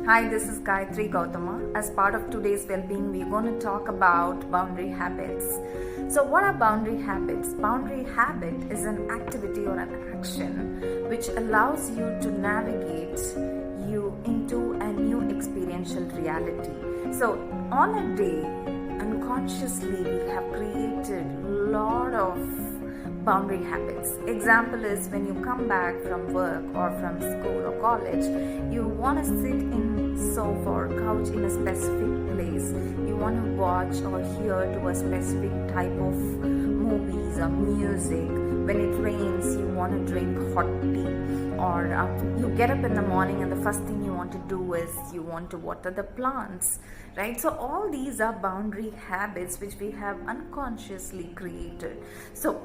Hi, this is Gaethri Gautama. As part of today's Wellbeing, we're going to talk about boundary habits. So, what are boundary habits? Boundary habit is an activity or an action which allows you to navigate you into a new experiential reality. So, on a day, unconsciously, we have created a lot of boundary habits. Example is when you come back from work or from school or college, you want to sit in sofa or couch in a specific place. You want to watch or hear to a specific type of movies or music. When it rains, you want to drink hot tea, or you get up in the morning and the first thing you want to do is you want to water the plants, right? So all these are boundary habits which we have unconsciously created. So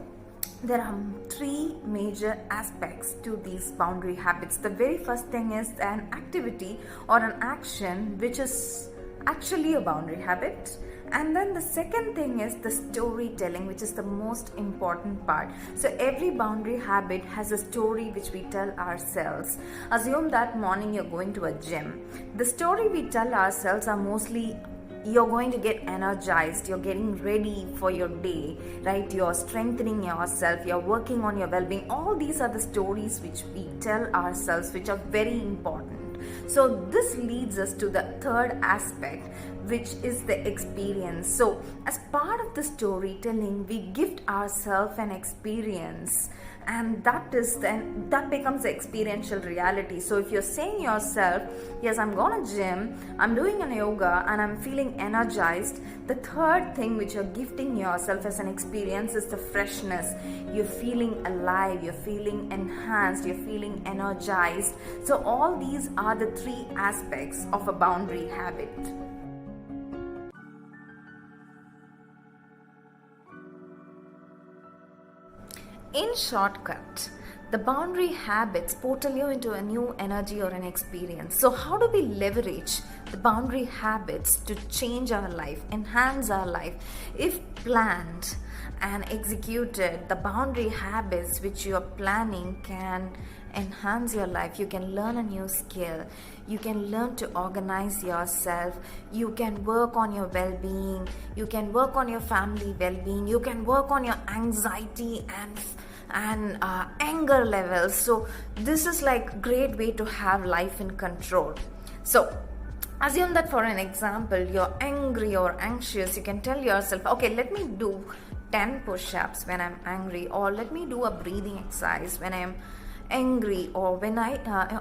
there are three major aspects to these boundary habits. The very first thing is an activity or an action which is actually a boundary habit. And then the second thing is the storytelling, which is the most important part. So every boundary habit has a story which we tell ourselves. Assume that morning you're going to a gym. The story we tell ourselves are mostly you're going to get energized, you're getting ready for your day, right? You're strengthening yourself, you're working on your well-being. All these are the stories which we tell ourselves, which are very important. So this leads us to the third aspect, which is the experience. So as part of the storytelling, we gift ourselves an experience, and that becomes the experiential reality. So if you're saying yourself, yes, I'm going to gym, I'm doing an yoga and I'm feeling energized, the third thing which you're gifting yourself as an experience is the freshness. You're feeling alive, you're feeling enhanced, you're feeling energized. So all these are the three aspects of a boundary habit. In shortcut, the boundary habits portal you into a new energy or an experience. So how do we leverage the boundary habits to change our life, enhance our life? If planned and executed, the boundary habits which you are planning can enhance your life. You can learn a new skill, you can learn to organize yourself, you can work on your well-being, you can work on your family well-being, you can work on your anxiety and anger levels. So this is like great way to have life in control. So assume that for an example, you're angry or anxious. You can tell yourself, okay, let me do 10 push-ups when I'm angry, or let me do a breathing exercise when I'm angry, or when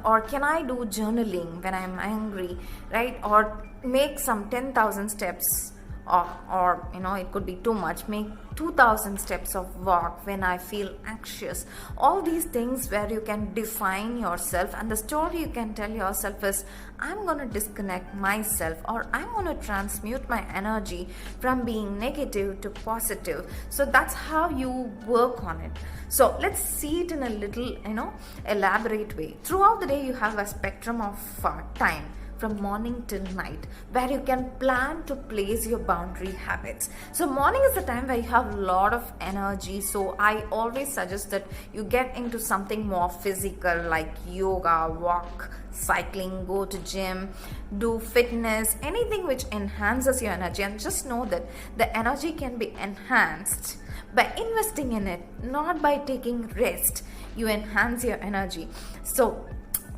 or can I do journaling when I'm angry, right? Or make some 10,000 steps, or it could be too much, make 2,000 steps of walk when I feel anxious. All these things where you can define yourself, and the story you can tell yourself is, I'm going to disconnect myself, or I'm going to transmute my energy from being negative to positive. So that's how you work on it. So let's see it in a little elaborate way. Throughout the day you have a spectrum of time from morning till night where you can plan to place your boundary habits. So morning is the time where you have a lot of energy. So I always suggest that you get into something more physical like yoga, walk, cycling, go to gym, do fitness, anything which enhances your energy. And just know that the energy can be enhanced by investing in it, not by taking rest. You enhance your energy. So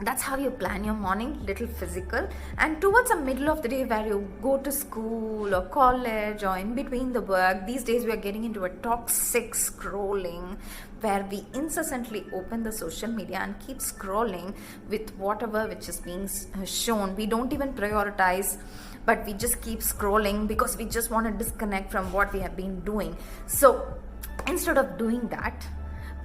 that's how you plan your morning, little physical. And towards the middle of the day where you go to school or college or in between the work, these days we are getting into a toxic scrolling where we incessantly open the social media and keep scrolling with whatever which is being shown. We don't even prioritize, but we just keep scrolling because we just want to disconnect from what we have been doing. So instead of doing that,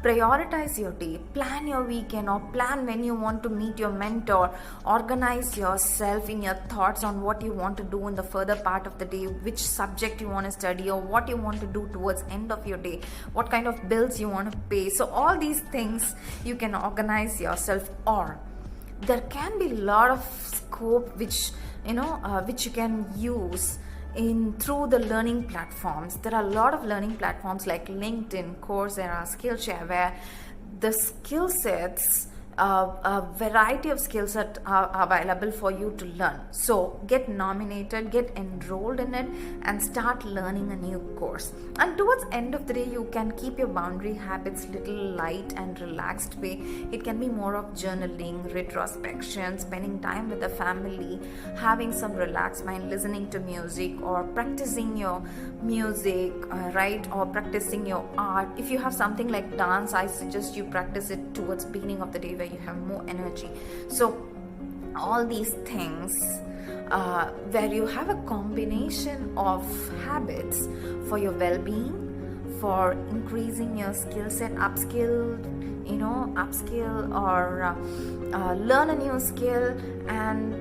prioritize your day, plan your weekend, or plan when you want to meet your mentor. Organize yourself in your thoughts on what you want to do in the further part of the day, which subject you want to study, or what you want to do towards end of your day, what kind of bills you want to pay. So all these things you can organize yourself. Or there can be a lot of scope which you can use through the learning platforms. There are a lot of learning platforms like LinkedIn, Coursera, Skillshare, where the skill sets a variety of skills that are available for you to learn. So get nominated, get enrolled in it, and start learning a new course. And towards end of the day, you can keep your boundary habits little light and relaxed way. It can be more of journaling, retrospection, spending time with the family, having some relaxed mind, listening to music, or practicing your music, right, or practicing your art. If you have something like dance, I suggest you practice it towards beginning of the day where you have more energy. So all these things where you have a combination of habits for your well-being, for increasing your skill set, upskill or learn a new skill and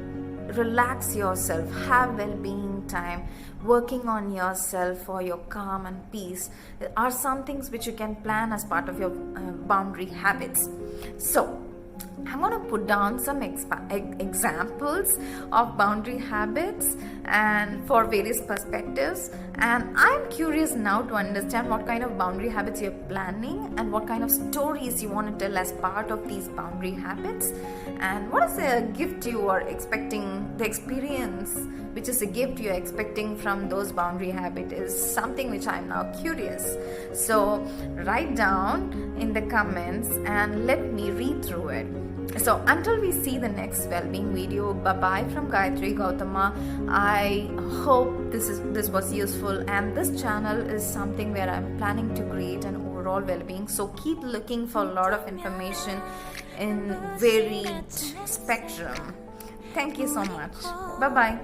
relax yourself, have well-being time, working on yourself for your calm and peace are some things which you can plan as part of your boundary habits. So I'm going to put down some examples of boundary habits and for various perspectives, and I'm curious now to understand what kind of boundary habits you're planning and what kind of stories you want to tell as part of these boundary habits, and what is the gift you are expecting, the experience which is a gift you're expecting from those boundary habits is something which I'm now curious. So write down in the comments and let me read through it. So until we see the next well-being video, bye-bye from Gaethri Gautama. I hope this was useful, and this channel is something where I'm planning to create an overall well-being. So keep looking for a lot of information in varied spectrum. Thank you so much. Bye-bye.